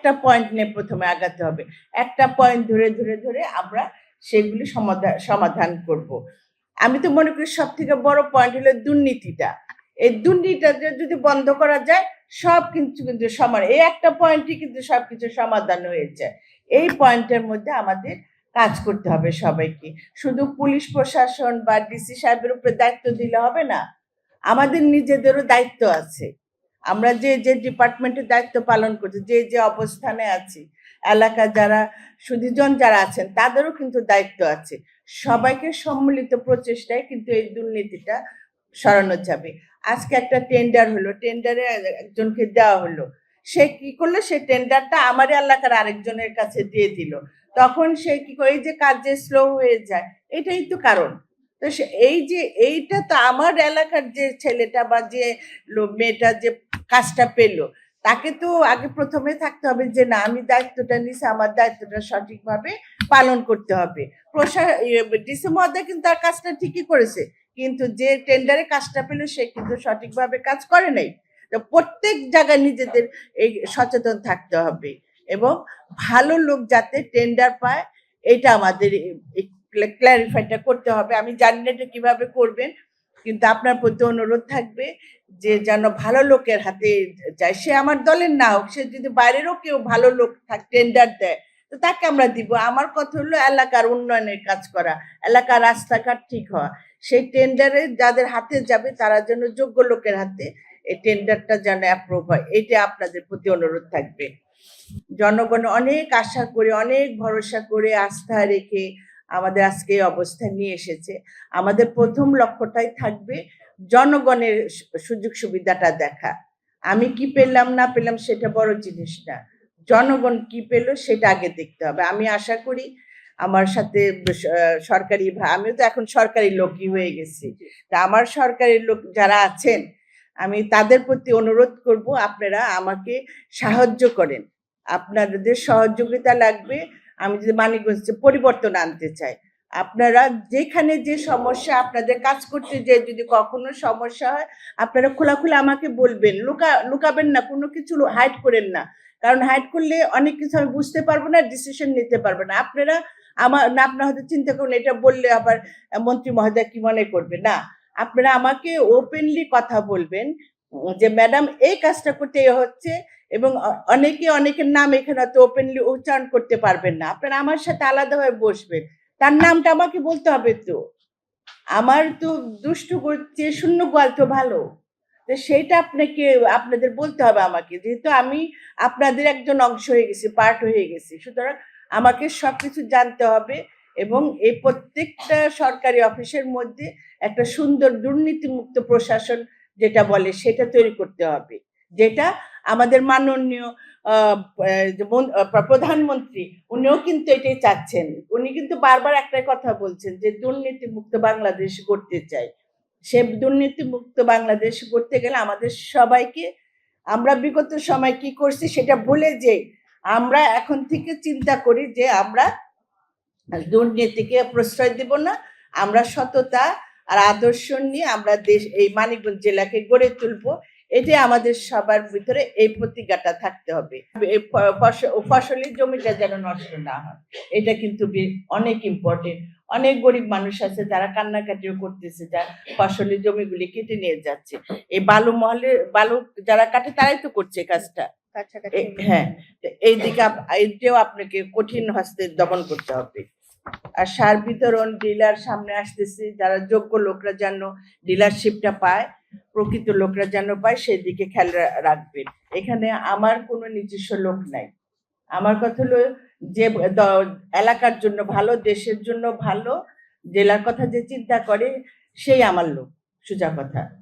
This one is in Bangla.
একটা পয়েন্ট নিয়ে প্রথমে আগাতে হবে, একটা পয়েন্ট ধরে ধরে ধরে আমরা সেগুলি সমাধান করব। আমি তো মনে করি সব থেকে বড় পয়েন্ট হলো দুর্নীতিটা। এই দুর্নীতিটা যদি বন্ধ করা যায় সব কিন্তু কিন্তু সমান, এই একটা পয়েন্টই কিন্তু সবকিছু সমাধান হয়ে যায়। এই পয়েন্টের মধ্যে আমাদের কাজ করতে হবে সবাইকে। শুধু পুলিশ প্রশাসন বা ডিসি সাহেবের উপরে দায়িত্ব দিলে হবে না, আমাদের নিজেদেরও দায়িত্ব আছে। আমরা যে যে ডিপার্টমেন্টের দায়িত্ব পালন করছি, যে যে অবস্থানে আছি, এলাকা যারা সুধীজন যারা আছেন তাদেরও কিন্তু দায়িত্ব আছে। সবাইকে সম্মিলিত প্রচেষ্টায় কিন্তু এই দুর্নীতিটা সরানো যাবে। আজকে একটা টেন্ডার হলো, টেন্ডারে একজনকে দেওয়া হলো, সে কি করলো, সে টেন্ডারটা আমার এলাকার আরেকজনের কাছে দিয়ে দিল। তখন সে কি করে, এই যে কাজ যে স্লো হয়ে যায়, এটাই তো কারণ। তো এই যে এইটা তো আমার এলাকার যে ছেলেটা বা যে মেয়েটা যে কাজটা পেলো, তাকে তো আগে প্রথমে থাকতে হবে যে না, আমি দায়িত্বটা নিছি, আমার দায়িত্বটা সঠিকভাবে পালন করতে হবে। ডিসি মহোদয় কিন্তু তার কাজটা ঠিকই করেছে, কিন্তু যে টেন্ডারে কাজটা পেলো সে কিন্তু সঠিকভাবে কাজ করে নাই। তো প্রত্যেক জায়গায় নিজেদের এই সচেতন থাকতে হবে এবং ভালো লোক যাতে টেন্ডার পায় এটা আমাদের ক্ল্যারিফাইটা করতে হবে। আমি জানি না এটা কিভাবে করবেন, কিন্তু আপনার প্রতি অনুরোধ থাকবে যে যেন ভালো লোকের হাতে যায়। সে আমার দলের না হোক, সে যদি বাইরেরও কেউ ভালো লোক টেন্ডার দেয় তো তাকে আমরা দিব। আমার কথা হলো এলাকার উন্নয়নের কাজ করা, এলাকার রাস্তাঘাট ঠিক হওয়া। সেই টেন্ডারে যাদের হাতে যাবে তারা যেন যোগ্য লোকের হাতে এই টেন্ডারটা যেন অ্যাপ্রুভ হয়, এটা আপনাদের প্রতি অনুরোধ থাকবে। জনগণ অনেক আশা করে, অনেক ভরসা করে, আস্থা রেখে আমাদের আজকে এই অবস্থা নিয়ে এসেছে। আমাদের প্রথম লক্ষ্যটাই থাকবে জনগণের সুযোগ সুবিধাটা দেখা। আমি কি পেলাম না পেলাম সেটা বড় জিনিস না, জনগণ কি পেল সেটা আগে দেখতে হবে। আমি আশা করি আমার সাথে সরকারি, আমিও তো এখন সরকারি লোকই হয়ে গেছি, তা আমার সরকারি লোক যারা আছেন আমি তাদের প্রতি অনুরোধ করব আপনারা আমাকে সাহায্য করেন, আপনাদের সহযোগিতা লাগবে। আমি যদি মানিকগঞ্জে পরিবর্তন আনতে চাই, আপনারা যেখানে যে সমস্যা, আপনাদের কাজ করতে যে যদি কখনো সমস্যা হয় আপনারা খোলাখুলি আমাকে বলবেন, লুকাবেন না, কোনো কিছু হাইড করেন না। কারণ হাইড করলে অনেক কিছু আমি বুঝতে পারবো না, ডিসিশন নিতে পারবো না। আপনারা আপনারা হয়তো চিন্তা করুন এটা বললে আবার মন্ত্রী মহোদয় কি মনে করবে, না, আপনারা আমাকে ওপেনলি কথা বলবেন যে ম্যাডাম এই কাজটা করতে হচ্ছে, এবং অনেকের নাম এখানে তো ওপেনলি উচ্চারণ করতে পারবেন না, আপনারা আমার সাথে আলাদাভাবে বসবেন, তার নামটা আমাকে বলতে হবে। তো আমার তো দুষ্টু করছে শূন্য গোয়াল তো ভালো, তো সেইটা আপনাদের বলতে হবে আমাকে, যেহেতু আমি আপনাদের একজন অংশ হয়ে গেছি, পার্ট হয়ে গেছি, সুতরাং আমাকে সবকিছু জানতে হবে এবং এই প্রত্যেকটা সরকারি অফিসের মধ্যে একটা সুন্দর দুর্নীতিমুক্ত প্রশাসন যেটা বলে সেটা তৈরি করতে হবে, যেটা আমাদের মাননীয় প্রধানমন্ত্রী উনিও কিন্তু এটাই চাচ্ছেন। উনি কিন্তু বারবার একটাই কথা বলছেন যে দুর্নীতিমুক্ত বাংলাদেশ গড়তে চাই। সে দুর্নীতিমুক্ত বাংলাদেশ গড়তে গেলে আমাদের সবাইকে, আমরা বিগত সময় কি করছি সেটা ভুলে যে আমরা এখন থেকে চিন্তা করি যে আমরা দুর্নীতিকে প্রশ্রয় দেব না, আমরা সততা আর আদর্শ নিয়ে আমরা এই মানিকগঞ্জ জেলাকে গড়ে তুলবো। এটাই আমাদের সবার ভিতরে এই প্রতিজ্ঞাটা থাকতে হবে। এই ফসলের জমিটা যেন নষ্ট না হয়, এটা কিন্তু অনেক ইম্পর্টেন্ট। অনেক গরিব মানুষ আছে যারা কান্নাকাটিও করতেছে, যার ফসলের জমিগুলি কেটে নিয়ে যাচ্ছে। এই বালু যারা কাটে তারাই তো করছে কাজটা। হ্যাঁ, এইদিকে এইটাও আপনাকে কঠিন হস্তে দমন করতে হবে। আর সার বিতরণ ডিলার সামনে আসতেছে, যারা যোগ্য লোকরা যেন ডিলারশিপটা পায়, প্রকৃত লোকরা যেন পায়, সেদিকে খেয়াল রাখবেন। এখানে আমার কোনো নিজস্ব লোক নাই, আমার কথা হলো যে এলাকার জন্য ভালো, দেশের জন্য ভালো, জেলার কথা যে চিন্তা করে সেই আমার লোক, সোজা কথা।